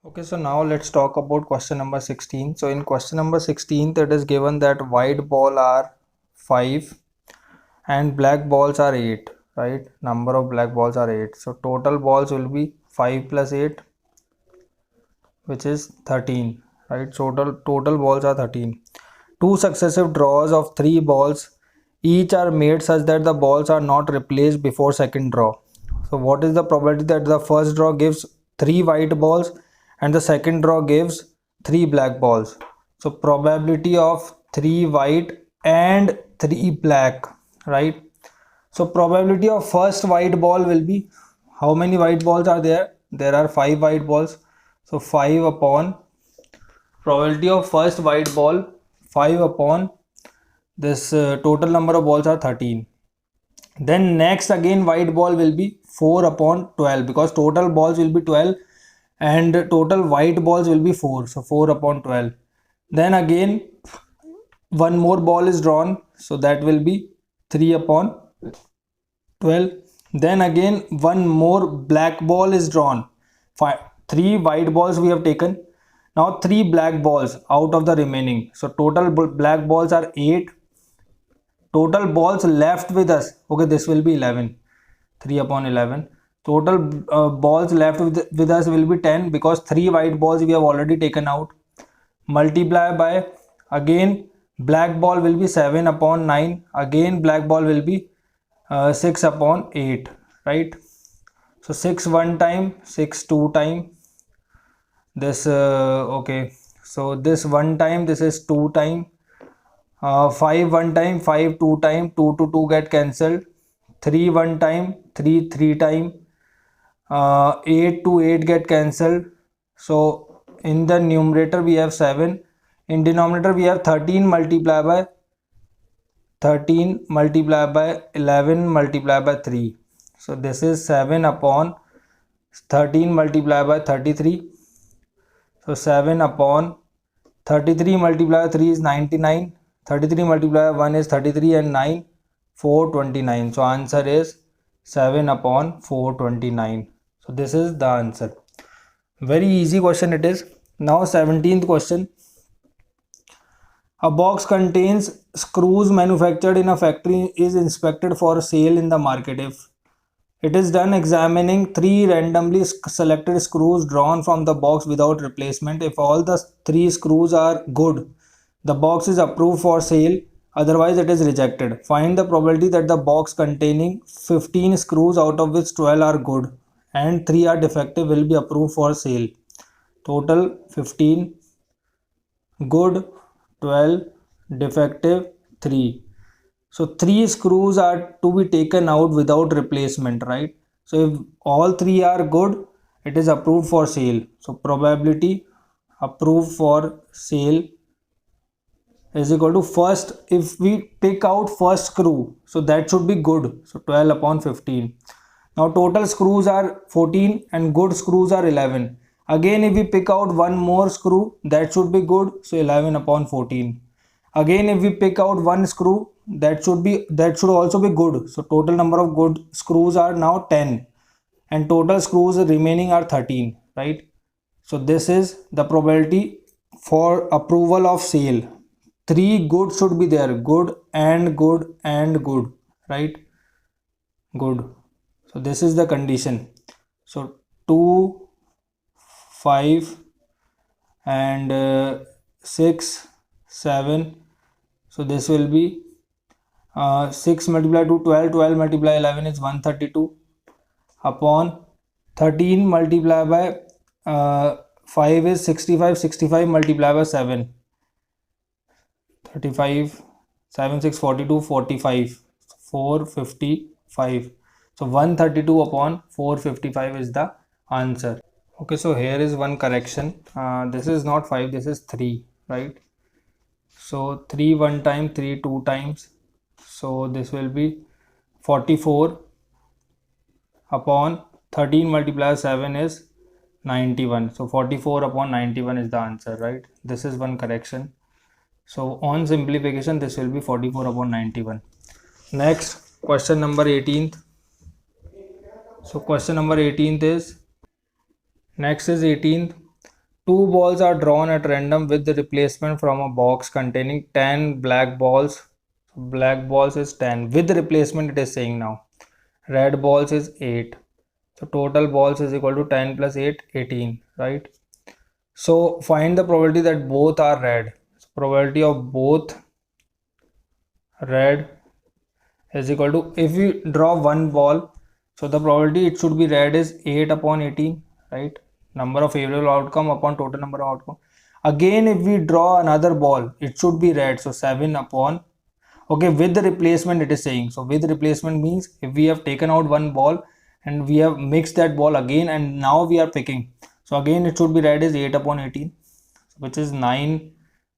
Okay, so now let's talk about question number 16. So in question number 16, it is given that white ball are 5 and black balls are 8, right? Number of black balls are 8. So total balls will be 5 plus 8, which is 13, right? So total balls are 13. Two successive draws of 3 balls each are made such that the balls are not replaced before second draw. So what is the probability that the first draw gives 3 white balls and the second draw gives 3 black balls? So probability of 3 white and 3 black, right? So probability of first white ball will be, how many white balls are there? There are 5 white balls. So 5 upon probability of first white ball, 5 upon this total number of balls are 13. Then next again white ball will be 4 upon 12 because total balls will be 12 and total white balls will be 4. So 4 upon 12. Then again one more ball is drawn, so that will be 3 upon 12. Then again one more black ball is drawn. 3 white balls we have taken. Now 3 black balls out of the remaining. So total black balls are 8. Total balls left with us, okay, this will be 11. 3 upon 11. Total balls left with us will be 10 because 3 white balls we have already taken out. Multiply by, again black ball will be 7 upon 9. Again black ball will be 6 upon 8, right? So 6 one time, 6 two time, this okay, so this one time, this is 2 time, 5 one time, 5 two time, 2 to 2 get cancelled, 3 one time, 3 three time, 8 to 8 get cancelled. So in the numerator we have 7, in denominator we have 13 multiplied by 11 multiplied by 3. So this is 7 upon 13 multiplied by 33. So 7 upon 33 multiplied by 3 is 99. 33 multiplied by 1 is 33 and 9, 429. So answer is 7 upon 429. So this is the answer. Very easy question it is. Now 17th question. A box contains screws manufactured in a factory is inspected for sale in the market. If it is done examining 3 randomly selected screws drawn from the box without replacement. If all the 3 screws are good, the box is approved for sale, otherwise it is rejected. Find the probability that the box containing 15 screws out of which 12 are good and 3 are defective will be approved for sale. Total 15, good 12, defective 3. So 3 screws are to be taken out without replacement, right? So if all 3 are good, it is approved for sale. So probability approved for sale is equal to first, if we pick out first screw, so that should be good. So 12 upon 15. Now total screws are 14 and good screws are 11. Again if we pick out one more screw, that should be good. So 11 upon 14. Again if we pick out one screw, that should also be good. So total number of good screws are now 10 and total screws remaining are 13, right? So this is the probability for approval of sale. 3 good should be there, good and good and good, right? Good. So this is the condition. So 2, 5 and 6, 7. So this will be 6 multiplied to 12, 12 multiplied 11 is 132 upon 13 multiplied by 5 is 65, 65 multiplied by 7, 35, 7, 6, 42, 45, 455. So 132 upon 455 is the answer. Okay, so here is one correction. This is not 5, this is 3, right? So 3 one time, 3 two times. So this will be 44 upon 13 multiplied 7 is 91. So 44 upon 91 is the answer, right? This is one correction. So on simplification, this will be 44 upon 91. Next, question number 18th. So question number 18th is, next is 18th. Two balls are drawn at random with the replacement from a box containing 10 black balls. Black balls is 10. With the replacement it is saying now. Red balls is 8. So total balls is equal to 10 plus 8, 18, right? So find the probability that both are red. So probability of both red is equal to, if we draw one ball, so the probability it should be red is 8 upon 18, right? Number of favorable outcome upon total number of outcome. Again, if we draw another ball, it should be red, so 7 upon, okay, with the replacement it is saying. So with replacement means if we have taken out one ball and we have mixed that ball again and now we are picking, so again it should be red is 8 upon 18, which is 9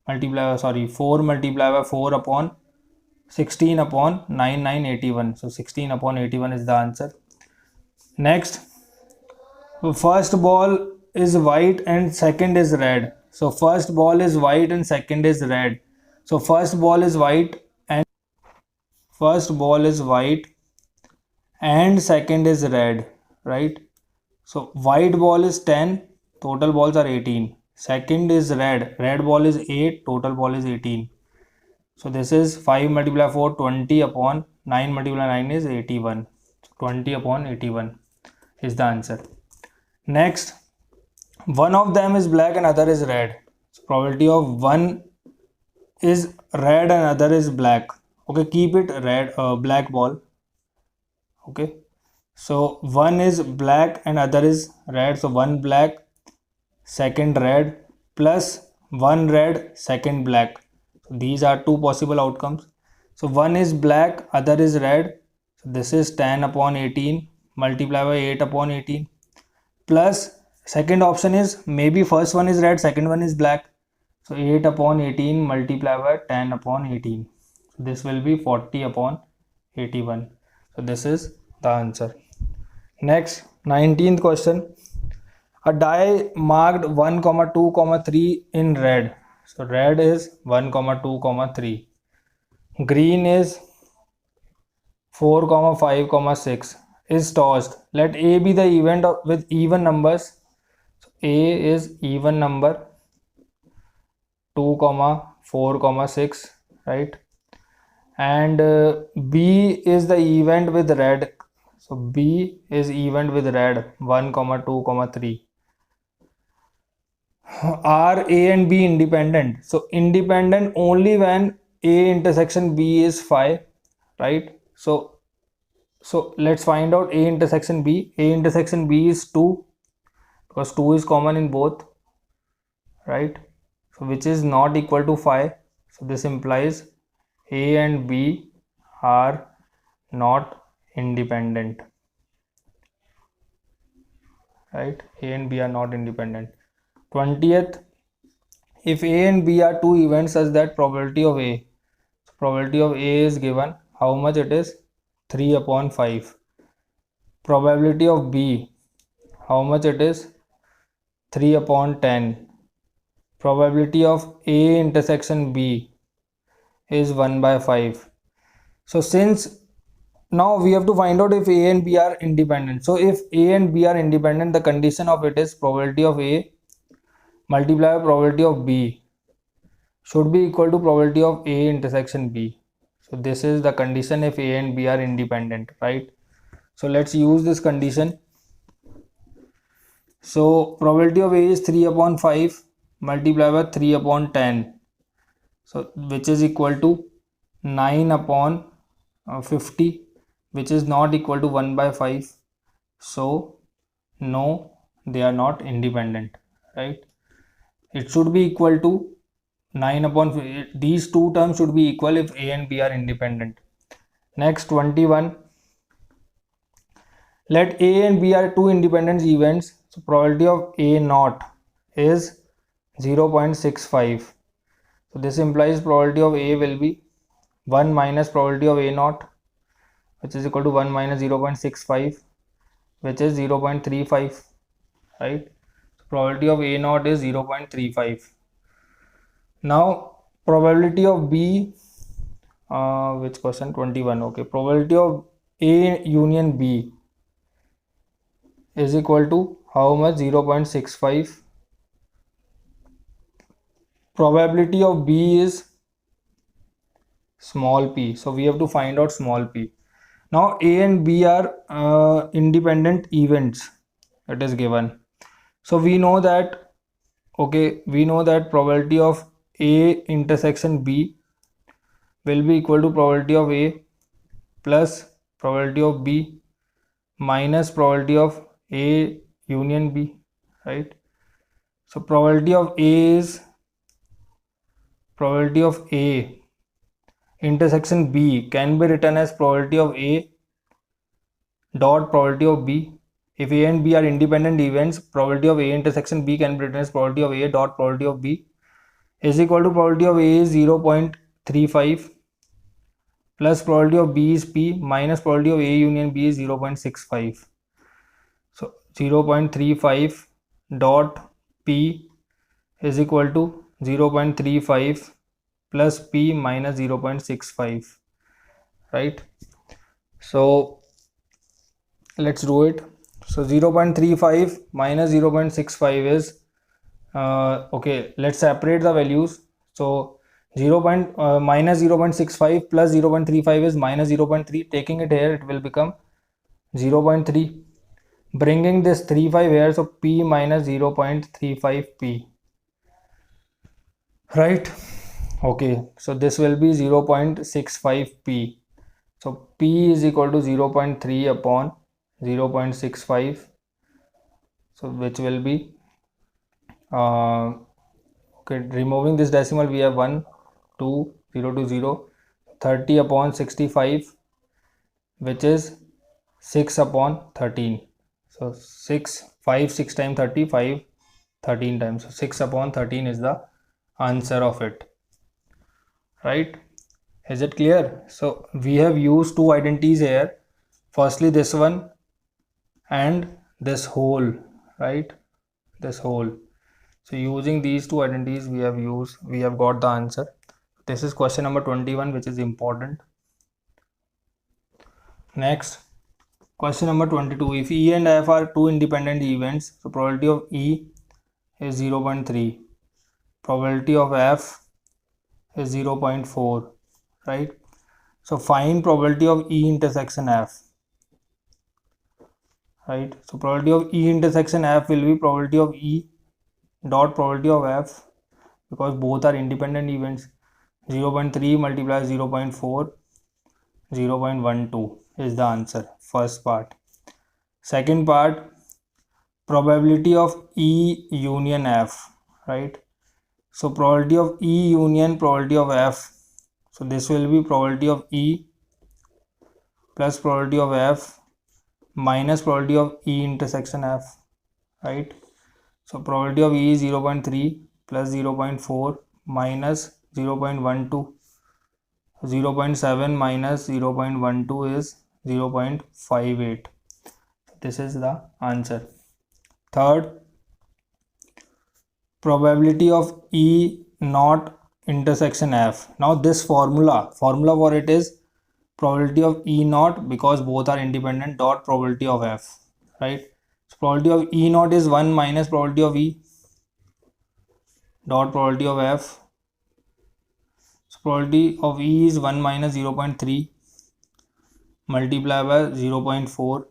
multiplied, sorry, 4 multiplied by 4 upon 16 upon 9, 981. So 16 upon 81 is the answer. Next, first ball is white and second is red. So first ball is white and second is red. So first ball is white and second is red, right? So white ball is 10, total balls are 18. Second is red ball is 8, total ball is 18. So this is 5 multiplied 4, 20 upon 9 multiplied 9 is 81. So 20 upon 81 is the answer. Next, one of them is black and other is red. So probability of one is red and other is black. Okay, keep it red, black ball. Okay, so one is black and other is red. So one black, second red, plus one red, second black. So these are two possible outcomes. So one is black, other is red. So this is 10 upon 18 multiplied by 8 upon 18, plus second option is maybe first one is red, second one is black. So 8 upon 18 multiplied by 10 upon 18. So this will be 40 upon 81. So this is the answer. Next, 19th question. A die marked 1, 2, 3 in red. So red is 1, 2, 3. Green is 4, 5, 6 is tossed. Let A be the event with even numbers. So A is even number, 2, 4, 6, right? And B is the event with red. So B is event with red, 1, 2, 3. Are A and B independent? So independent only when A intersection B is 5, right? So let's find out A intersection B. A intersection B is 2 because 2 is common in both, right? So which is not equal to 5. So this implies A and B are not independent, right? A and B are not independent. 20th, if A and B are two events such that probability of A, so probability of A is given, how much it is? 3 upon 5. Probability of B, how much it is? 3 upon 10. Probability of A intersection B is 1 by 5. So since now we have to find out if A and B are independent. So if A and B are independent, the condition of it is probability of A multiplied by probability of B should be equal to probability of A intersection B. So this is the condition if A and B are independent, right? So let's use this condition. So probability of A is 3 upon 5 multiplied by 3 upon 10. So which is equal to 9 upon 50, which is not equal to 1 by 5. So no, they are not independent, right? It should be equal to 9 upon, these two terms should be equal if A and B are independent. Next, 21. Let A and B are two independent events. So probability of A naught is 0.65. So this implies probability of A will be 1 minus probability of A naught, which is equal to 1 minus 0.65, which is 0.35, right? So probability of A naught is 0.35. Now probability of B, which question? 21. Okay, probability of A union B is equal to how much? 0.65 probability of B is small p, so we have to find out small p. Now A and B are independent events, it is given. So we know that, okay, we know that probability of A intersection B will be equal to probability of A plus probability of B minus probability of A union B, right? So probability of A is probability of A intersection B can be written as probability of A dot probability of B. If A and B are independent events, probability of A intersection B can be written as probability of A dot probability of B is equal to probability of A is 0.35 plus probability of B is P minus probability of A union B is 0.65. So 0.35 dot P is equal to 0.35 plus P minus 0.65, right? So let's do it. So 0.35 minus 0.65 is okay, let's separate the values. So minus 0.65 plus 0.35 is minus 0.3. Taking it here, it will become 0.3. Bringing this 35 here, so P minus 0.35 P, right? Okay, so this will be 0.65 P. So P is equal to 0.3 upon 0.65. So which will be okay, removing this decimal, we have 1 2 0 to 0, 30 upon 65, which is 6 upon 13. So 6 times 30, 5 13 times, so 6 upon 13 is the answer of it, right? Is it clear? So we have used two identities here, firstly this one and this whole, right? This whole. So using these two identities we have got the answer. This is question number 21, which is important. Next, question number 22. If E and F are two independent events, so probability of E is 0.3, probability of F is 0.4, right? So find probability of E intersection F, right? So probability of E intersection F will be probability of E dot probability of F, because both are independent events. 0.3 multiplies 0.4, 0.12 is the answer, first part. Second part, probability of E union F, right? So probability of E union probability of F, so this will be probability of E plus probability of F minus probability of E intersection F, right? So probability of E is 0.3 plus 0.4 minus 0.12, 0.7 minus 0.12 is 0.58. This is the answer. Third, probability of E not intersection F. Now this formula for it is probability of E naught, because both are independent, dot probability of F, right? So probability of E naught is 1 minus probability of E dot probability of F. So probability of E is 1 minus 0.3 multiplied by 0.4,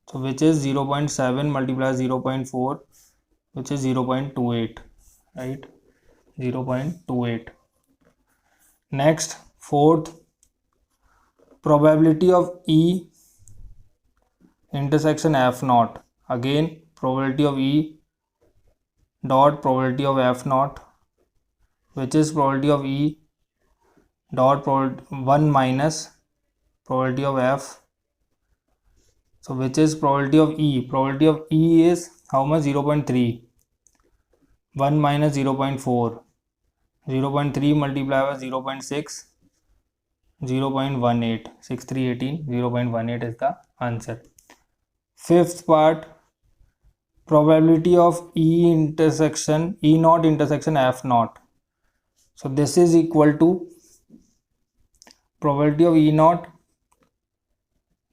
so which is 0.7 multiplied 0.4, which is 0.28, right? 0.28. Next, fourth, probability of E intersection F naught. Again, probability of E dot probability of F naught, which is probability of E dot 1 minus probability of F, so which is probability of E. Probability of E is how much? 0.3. 1 minus 0.4, 0.3 multiplied by 0.6, 0.18, 6 3 18, 0.18 is the answer. Fifth part, probability of E intersection E naught intersection F naught. So this is equal to probability of E naught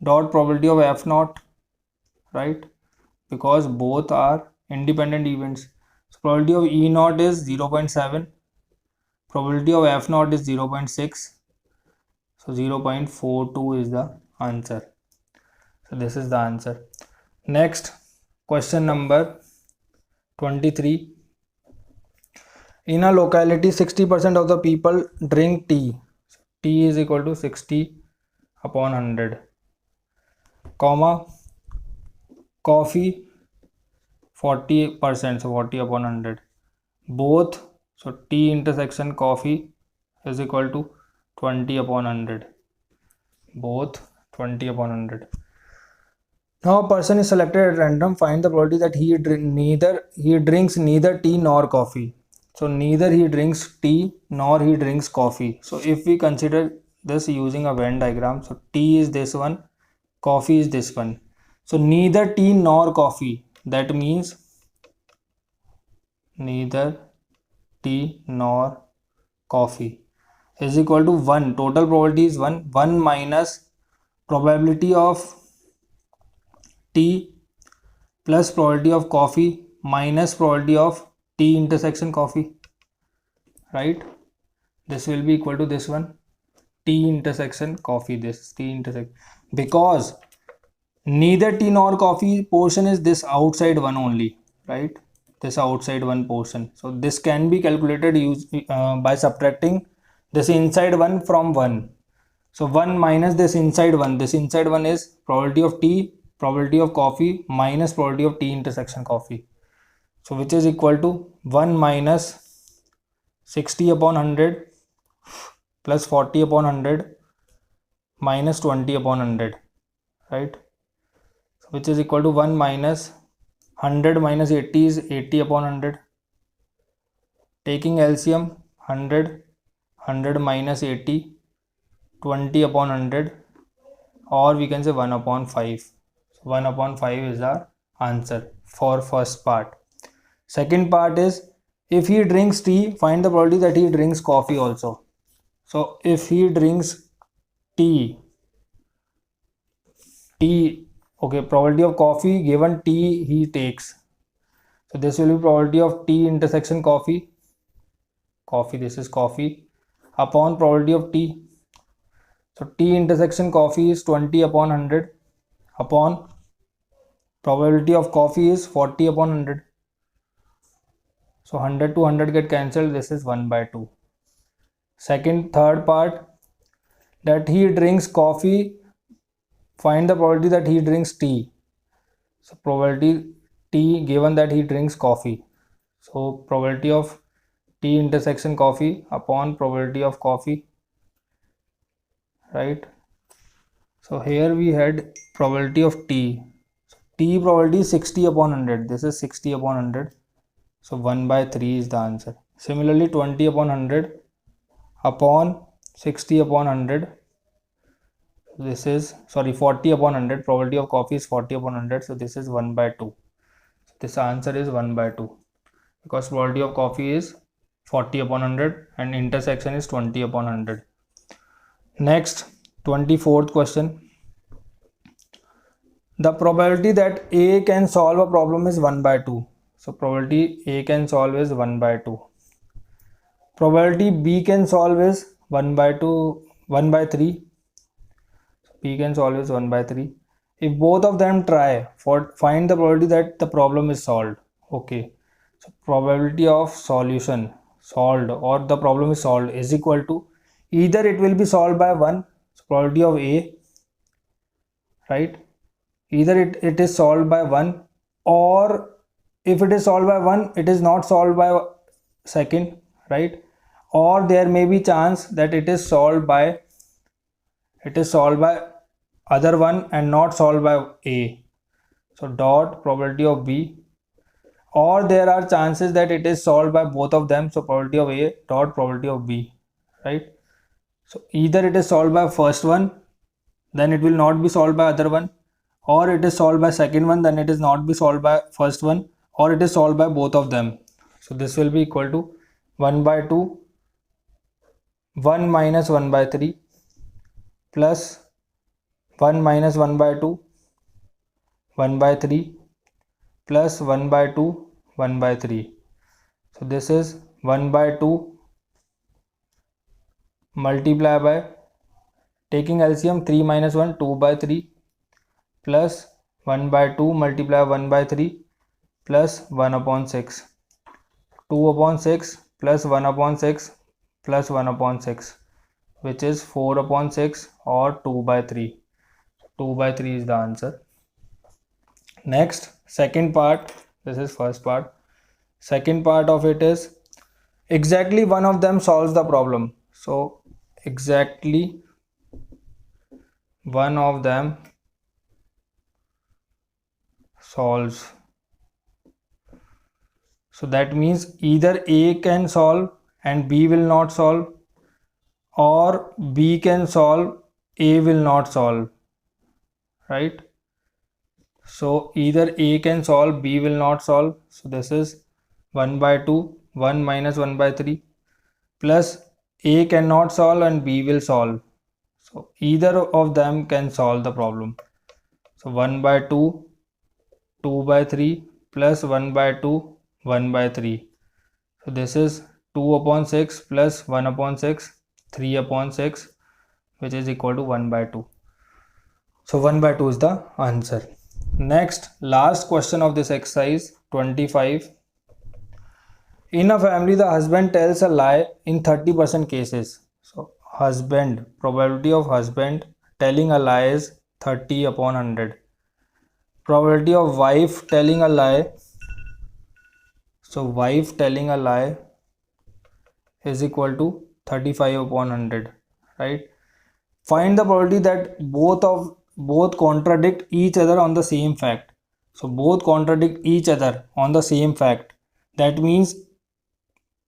dot probability of F naught, right? Because both are independent events. So probability of E naught is 0.7 Probability of F naught is 0.6. So 0.42 is the answer. So this is the answer. Next, question number 23. In a locality, 60% of the people drink tea. T is equal to 60 upon 100. Comma, coffee 40%, so 40 upon 100. Both, so T intersection coffee is equal to 20 upon 100. Both 20 upon 100. Now a person is selected at random. Find the probability that he drinks neither tea nor coffee. So neither he drinks tea nor he drinks coffee. So if we consider this using a Venn diagram, so tea is this one, coffee is this one. So neither tea nor coffee, that means neither tea nor coffee is equal to 1. Total probability is 1. 1 minus probability of tea plus probability of coffee minus probability of tea intersection coffee, right? This will be equal to this one, tea intersection coffee. This is tea intersection, because neither tea nor coffee portion is this outside one only, right? This outside one portion. So this can be calculated by subtracting this inside one from 1. So 1 minus this inside one. This inside one is probability of tea, probability of coffee minus probability of tea intersection coffee. So which is equal to 1 minus 60 upon 100 plus 40 upon 100 minus 20 upon 100, right? So which is equal to 1 minus 100 minus 80 is 80 upon 100. Taking LCM, 100 minus 80, 20 upon 100, or we can say 1 upon 5. So 1 upon 5 is our answer for first part. Second part is, if he drinks tea, find the probability that he drinks coffee also. So if he drinks tea, okay, probability of coffee given tea he takes. So this will be probability of tea intersection coffee, this is coffee, upon probability of tea. So T intersection coffee is 20 upon 100 upon probability of coffee is 40 upon 100. So 100 to 100 get cancelled. This is 1 by 2. Third part, that he drinks coffee, find the probability that he drinks tea. So probability T given that he drinks coffee. So probability of T intersection coffee upon probability of coffee, right? So here we had probability of T. So T probability is 60 upon 100. This is 60 upon 100. So 1 by 3 is the answer. Similarly, 20 upon 100 upon 60 upon 100. This is, 40 upon 100. Probability of coffee is 40 upon 100. So this is 1 by 2. So this answer is 1 by 2. Because probability of coffee is 40 upon 100 and intersection is 20 upon 100. Next, 24th question. The probability that A can solve a problem is 1 by 2. So probability A can solve is 1 by 2. Probability B can solve is 1 by 3. B can solve is 1 by 3. If both of them try, find the probability that the problem is solved. Okay. So probability of solution solved or the problem is solved is equal to, either it will be solved by 1, so probability of A, right? Either it is solved by 1, or if it is solved by 1, it is not solved by second, right? Or there may be chance that it is solved by other one and not solved by A. So dot probability of B, or there are chances that it is solved by both of them. So probability of A dot probability of B, right? So either it is solved by first one, then it will not be solved by other one, or it is solved by second one, then it is not be solved by first one, or it is solved by both of them. So this will be equal to 1 by 2, 1 minus 1 by 3 plus 1 minus 1 by 2, 1 by 3 plus 1 by 2, 1 by 3. So this is 1 by 2 multiply by, taking LCM 3 minus 1, 2 by 3 plus 1 by 2 multiply 1 by 3 plus 1 upon 6. 2 upon 6 plus 1 upon 6 plus 1 upon 6, which is 4 upon 6 or 2 by 3. 2 by 3 is the answer. Next, second part, this is first part. Second part of it is exactly one of them solves the problem. So exactly one of them solves. So that means either A can solve and B will not solve, or B can solve, A will not solve, right? So either A can solve, B will not solve. So this is 1 by 2, 1 minus 1 by 3, plus A cannot solve and B will solve. So either of them can solve the problem. So 1 by 2, 2 by 3 plus 1 by 2, 1 by 3. So this is 2 upon 6 plus 1 upon 6, 3 upon 6, which is equal to 1 by 2. So 1 by 2 is the answer. Next, last question of this exercise, 25. In a family, the husband tells a lie in 30% cases. So husband, probability of husband telling a lie is 30 upon 100. Probability of wife telling a lie, so wife telling a lie is equal to 35 upon 100, right? Find the probability that both contradict each other on the same fact. So both contradict each other on the same fact. That means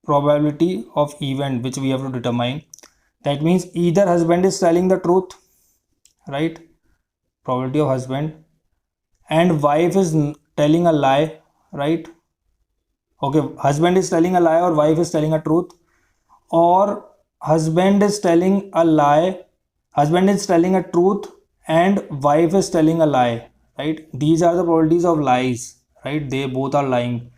probability of event which we have to determine. That means either husband is telling the truth, right? Probability of husband, and wife is telling a lie, right? Okay, husband is telling a lie or wife is telling a truth, or husband is telling a lie, husband is telling a truth and wife is telling a lie, right? These are the probabilities of lies, right? They both are lying.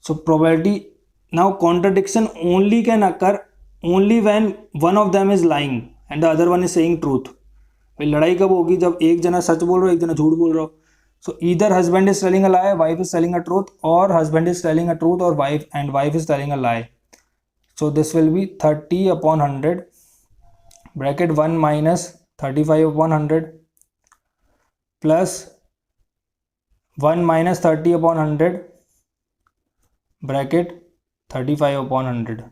So probability, now contradiction only can occur only when one of them is lying and the other one is saying truth. भाई लड़ाई कब होगी? जब एक जना सच बोल रहा हो, एक जना झूठ बोल रहा हो. So either husband is telling a lie, wife is telling a truth, or husband is telling a truth or wife is telling a lie. So this will be 30 upon 100 bracket 1 minus 35 upon 100 plus 1 minus 30 upon 100 bracket 35 upon 100,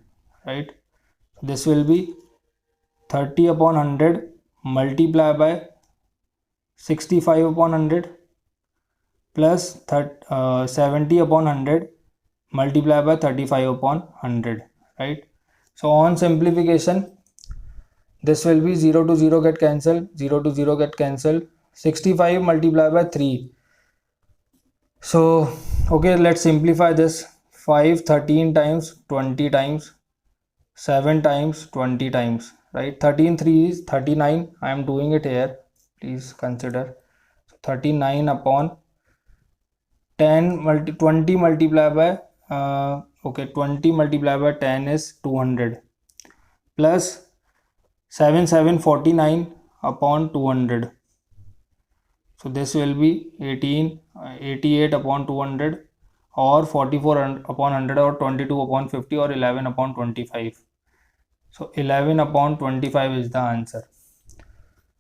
right? This will be 30 upon 100 multiply by 65 upon 100 plus 70 upon 100 multiply by 35 upon 100, right? So on simplification, this will be 0 to 0 get cancelled, 0 to 0 get cancelled, 65 multiplied by 3. So okay, let's simplify this. 5 13 times, 20 times, 7 times, 20 times, right? 13 3 is 39. I am doing it here, please consider. So 39 upon 20 multiplied by 20 multiplied by 10 is 200 plus 7 49 upon 200. So this will be 88 upon 200 or 44 upon 100 or 22 upon 50 or 11 upon 25. So 11 upon 25 is the answer.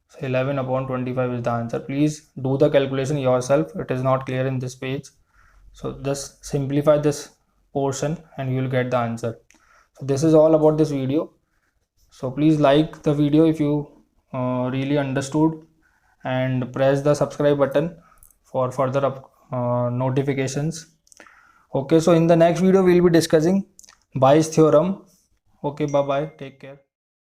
So 11 upon 25 is the answer. Please do the calculation yourself. It is not clear in this page. So just simplify this portion and you will get the answer. So this is all about this video. So please like the video if you really understood, and press the subscribe button for further notifications. Okay, so in the next video we'll be discussing Bayes theorem. Okay, bye bye, take care.